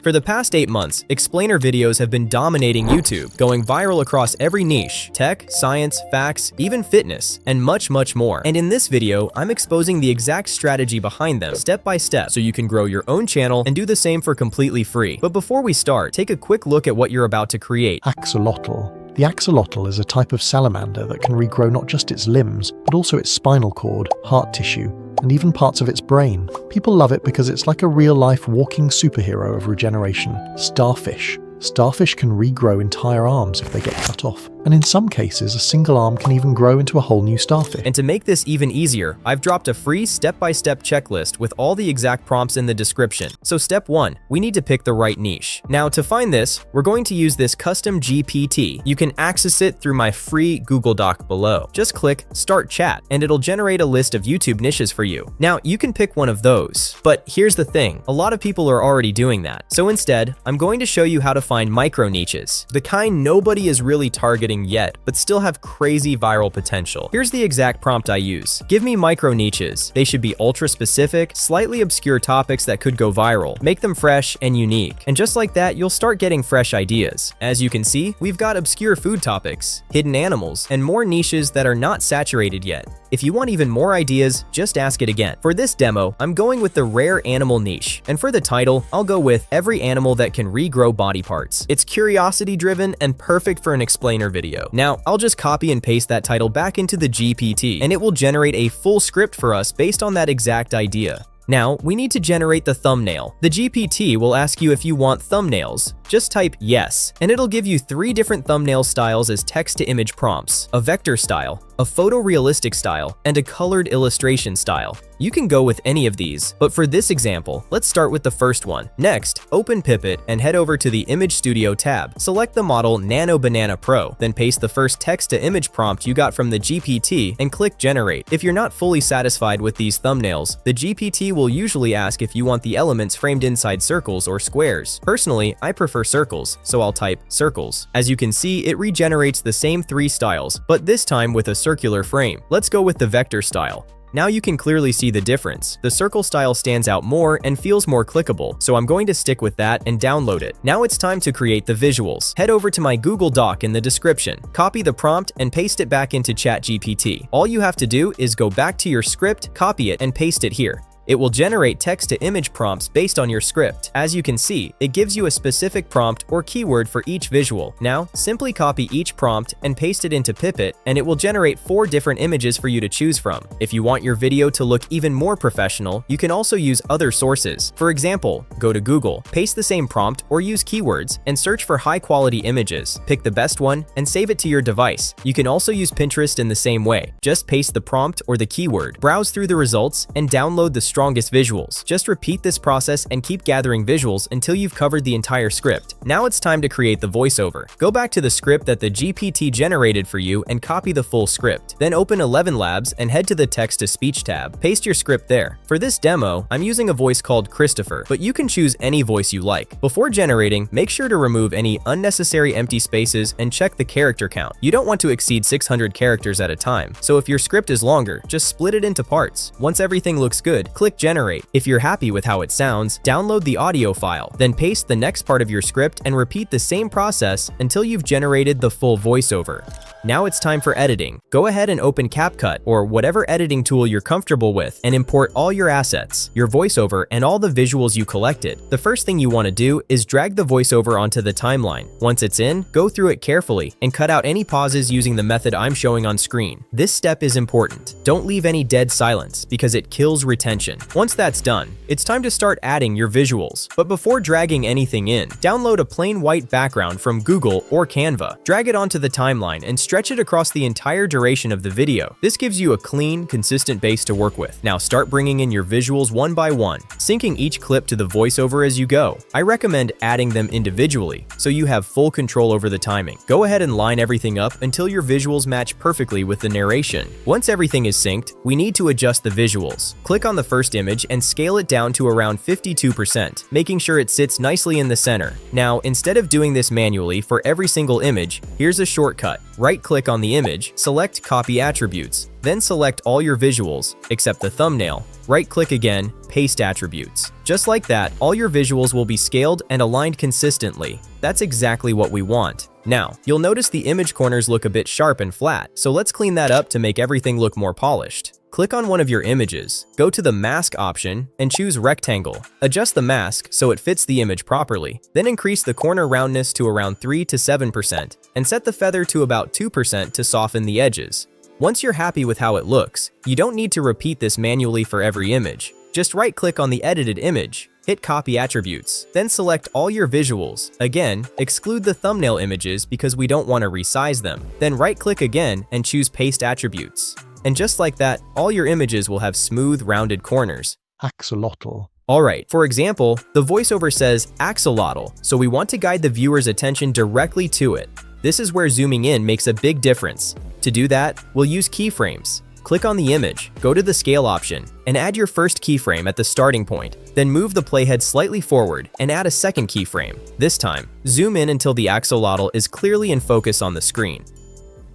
For the past 8 months, explainer videos have been dominating YouTube, going viral across every niche: tech, science, facts, even fitness, and much more. And in this video, I'm exposing the exact strategy behind them step by step so you can grow your own channel and do the same for completely free. But before we start, take a quick look at what you're about to create. Axolotl. The axolotl is a type of salamander that can regrow not just its limbs, but also its spinal cord, heart tissue, and even parts of its brain. People love it because it's like a real-life walking superhero of regeneration. Starfish. Starfish can regrow entire arms if they get cut off, and in some cases a single arm can even grow into a whole new starfish. And to make this even easier, I've dropped a free step-by-step checklist with all the exact prompts in the description. So step 1, we need to pick the right niche. Now to find this, we're going to use this custom GPT. You can access it through my free Google Doc below. Just click Start Chat and it'll generate a list of YouTube niches for you. Now you can pick one of those, but here's the thing, a lot of people are already doing that. So instead, I'm going to show you how to find micro niches, the kind nobody is really targeting yet, but still have crazy viral potential. Here's the exact prompt I use. Give me micro niches. They should be ultra specific, slightly obscure topics that could go viral. Make them fresh and unique. And just like that, you'll start getting fresh ideas. As you can see, we've got obscure food topics, hidden animals, and more niches that are not saturated yet. If you want even more ideas, just ask it again. For this demo, I'm going with the rare animal niche, and for the title, I'll go with every animal that can regrow body parts. It's curiosity driven and perfect for an explainer video. Now, I'll just copy and paste that title back into the GPT, and it will generate a full script for us based on that exact idea. Now, we need to generate the thumbnail. The GPT will ask you if you want thumbnails. Just type yes, and it'll give you 3 different thumbnail styles as text-to-image prompts: a vector style, a photorealistic style, and a colored illustration style. You can go with any of these, but for this example, let's start with the first one. Next, open Pipit and head over to the Image Studio tab. Select the model Nano Banana Pro, then paste the first text-to-image prompt you got from the GPT and click Generate. If you're not fully satisfied with these thumbnails, the GPT will usually ask if you want the elements framed inside circles or squares. Personally, I prefer circles, so I'll type circles. As you can see, it regenerates the same 3 styles, but this time with a circular frame. Let's go with the vector style. Now you can clearly see the difference. The circle style stands out more and feels more clickable, so I'm going to stick with that and download it. Now it's time to create the visuals. Head over to my Google Doc in the description. Copy the prompt and paste it back into ChatGPT. All you have to do is go back to your script, copy it, and paste it here. It will generate text-to-image prompts based on your script. As you can see, it gives you a specific prompt or keyword for each visual. Now, simply copy each prompt and paste it into Pipit, and it will generate 4 different images for you to choose from. If you want your video to look even more professional, you can also use other sources. For example, go to Google, paste the same prompt or use keywords, and search for high-quality images. Pick the best one and save it to your device. You can also use Pinterest in the same way. Just paste the prompt or the keyword, browse through the results, and download the strongest visuals. Just repeat this process and keep gathering visuals until you've covered the entire script. Now it's time to create the voiceover. Go back to the script that the GPT generated for you and copy the full script. Then open 11 Labs and head to the text-to-speech tab. Paste your script there. For this demo, I'm using a voice called Christopher, but you can choose any voice you like. Before generating, make sure to remove any unnecessary empty spaces and check the character count. You don't want to exceed 600 characters at a time, so if your script is longer, just split it into parts. Once everything looks good, click Generate. If you're happy with how it sounds, download the audio file, then paste the next part of your script and repeat the same process until you've generated the full voiceover. Now it's time for editing. Go ahead and open CapCut or whatever editing tool you're comfortable with and import all your assets, your voiceover, and all the visuals you collected. The first thing you want to do is drag the voiceover onto the timeline. Once it's in, go through it carefully and cut out any pauses using the method I'm showing on screen. This step is important. Don't leave any dead silence because it kills retention. Once that's done, it's time to start adding your visuals. But before dragging anything in, download a plain white background from Google or Canva. Drag it onto the timeline and stretch it across the entire duration of the video. This gives you a clean, consistent base to work with. Now start bringing in your visuals one by one, syncing each clip to the voiceover as you go. I recommend adding them individually, so you have full control over the timing. Go ahead and line everything up until your visuals match perfectly with the narration. Once everything is synced, we need to adjust the visuals. Click on the first image and scale it down to around 52%, making sure it sits nicely in the center. Now, instead of doing this manually for every single image, here's a shortcut. Right-click on the image, select Copy Attributes, then select all your visuals, except the thumbnail. Right-click again, Paste Attributes. Just like that, all your visuals will be scaled and aligned consistently. That's exactly what we want. Now, you'll notice the image corners look a bit sharp and flat, so let's clean that up to make everything look more polished. Click on one of your images, go to the mask option, and choose rectangle. Adjust the mask so it fits the image properly. Then increase the corner roundness to around 3 to 7%, and set the feather to about 2% to soften the edges. Once you're happy with how it looks, you don't need to repeat this manually for every image. Just right-click on the edited image, hit Copy Attributes, then select all your visuals. Again, exclude the thumbnail images because we don't want to resize them. Then right-click again and choose Paste Attributes. And just like that, all your images will have smooth, rounded corners. Axolotl. Alright, for example, the voiceover says axolotl, so we want to guide the viewer's attention directly to it. This is where zooming in makes a big difference. To do that, we'll use keyframes. Click on the image, go to the scale option, and add your first keyframe at the starting point. Then move the playhead slightly forward and add a second keyframe. This time, zoom in until the axolotl is clearly in focus on the screen.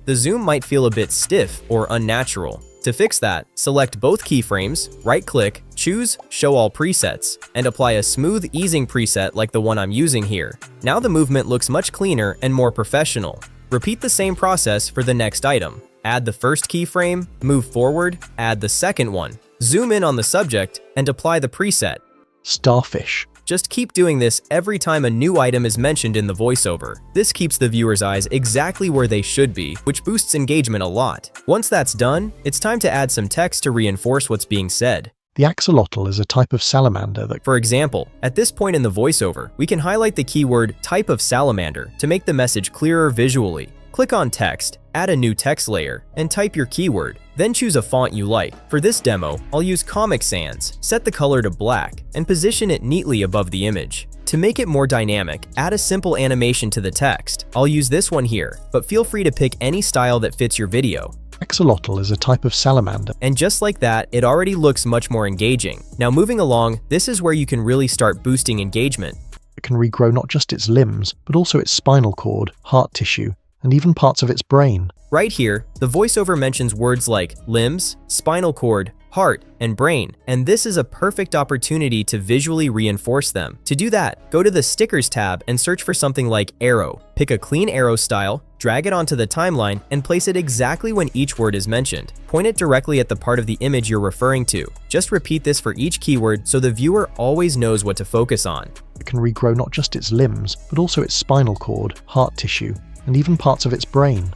The zoom might feel a bit stiff or unnatural. To fix that, select both keyframes, right-click, choose Show All Presets, and apply a smooth easing preset like the one I'm using here. Now the movement looks much cleaner and more professional. Repeat the same process for the next item. Add the first keyframe, move forward, add the second one, zoom in on the subject, and apply the preset. Starfish. Just keep doing this every time a new item is mentioned in the voiceover. This keeps the viewer's eyes exactly where they should be, which boosts engagement a lot. Once that's done, it's time to add some text to reinforce what's being said. The axolotl is a type of salamander that... For example, at this point in the voiceover, we can highlight the keyword type of salamander to make the message clearer visually. Click on text, add a new text layer, and type your keyword. Then choose a font you like. For this demo, I'll use Comic Sans. Set the color to black and position it neatly above the image. To make it more dynamic, add a simple animation to the text. I'll use this one here, but feel free to pick any style that fits your video. Axolotl is a type of salamander. And just like that, it already looks much more engaging. Now moving along, this is where you can really start boosting engagement. It can regrow not just its limbs, but also its spinal cord, heart tissue, and even parts of its brain. Right here, the voiceover mentions words like limbs, spinal cord, heart, and brain, and this is a perfect opportunity to visually reinforce them. To do that, go to the Stickers tab and search for something like arrow. Pick a clean arrow style, drag it onto the timeline, and place it exactly when each word is mentioned. Point it directly at the part of the image you're referring to. Just repeat this for each keyword so the viewer always knows what to focus on. It can regrow not just its limbs, but also its spinal cord, heart tissue, and even parts of its brain.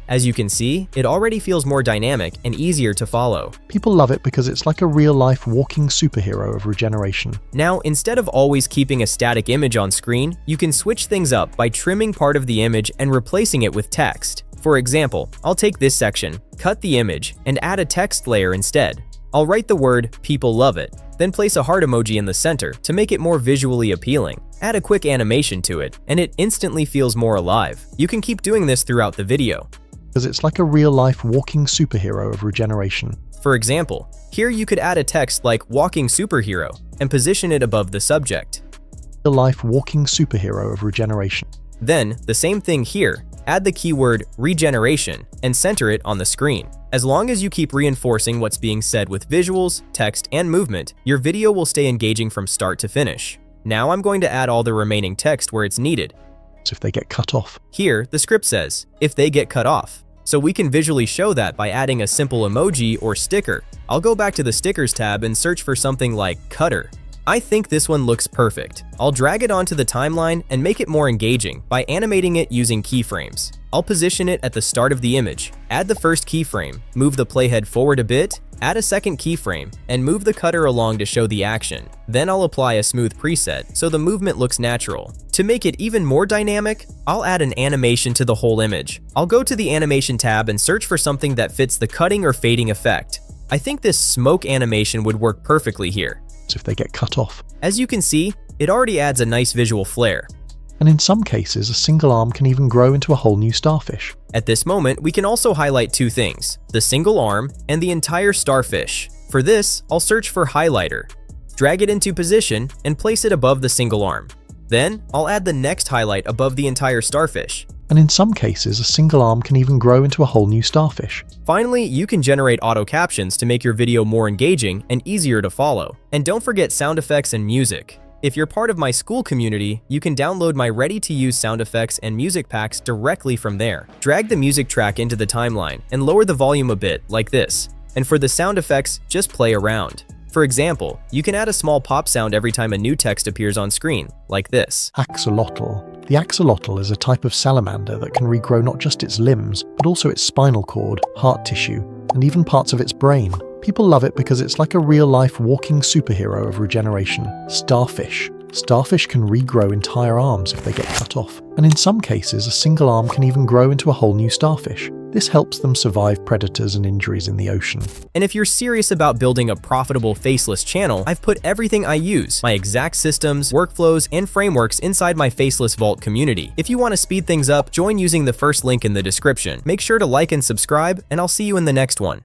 As you can see, it already feels more dynamic and easier to follow. People love it because it's like a real-life walking superhero of regeneration. Now, instead of always keeping a static image on screen, you can switch things up by trimming part of the image and replacing it with text. For example, I'll take this section, cut the image, and add a text layer instead. I'll write the word "people love it," then place a heart emoji in the center to make it more visually appealing. Add a quick animation to it, and it instantly feels more alive. You can keep doing this throughout the video. Because it's like a real-life walking superhero of regeneration. For example, here you could add a text like "walking superhero" and position it above the subject. Real-life walking superhero of regeneration. Then, the same thing here, add the keyword regeneration and center it on the screen. As long as you keep reinforcing what's being said with visuals, text, and movement, your video will stay engaging from start to finish. Now I'm going to add all the remaining text where it's needed. So if they get cut off. Here, the script says, if they get cut off. So we can visually show that by adding a simple emoji or sticker. I'll go back to the Stickers tab and search for something like cutter. I think this one looks perfect. I'll drag it onto the timeline and make it more engaging by animating it using keyframes. I'll position it at the start of the image, add the first keyframe, move the playhead forward a bit, add a second keyframe, and move the cutter along to show the action. Then I'll apply a smooth preset so the movement looks natural. To make it even more dynamic, I'll add an animation to the whole image. I'll go to the animation tab and search for something that fits the cutting or fading effect. I think this smoke animation would work perfectly here. If they get cut off. As you can see, it already adds a nice visual flair. And in some cases, a single arm can even grow into a whole new starfish. At this moment, we can also highlight two things, the single arm and the entire starfish. For this, I'll search for highlighter. Drag it into position and place it above the single arm. Then, I'll add the next highlight above the entire starfish. and in some cases, a single arm can even grow into a whole new starfish. Finally, you can generate auto captions to make your video more engaging and easier to follow. And don't forget sound effects and music. If you're part of my school community, you can download my ready-to-use sound effects and music packs directly from there. Drag the music track into the timeline and lower the volume a bit, like this. And for the sound effects, just play around. For example, you can add a small pop sound every time a new text appears on screen, like this. Axolotl. The axolotl is a type of salamander that can regrow not just its limbs, but also its spinal cord, heart tissue, and even parts of its brain. People love it because it's like a real-life walking superhero of regeneration. Starfish. Starfish can regrow entire arms if they get cut off, and in some cases, a single arm can even grow into a whole new starfish. This helps them survive predators and injuries in the ocean. And if you're serious about building a profitable Faceless channel, I've put everything I use, my exact systems, workflows, and frameworks inside my Faceless Vault community. If you want to speed things up, join using the first link in the description. Make sure to like and subscribe, and I'll see you in the next one.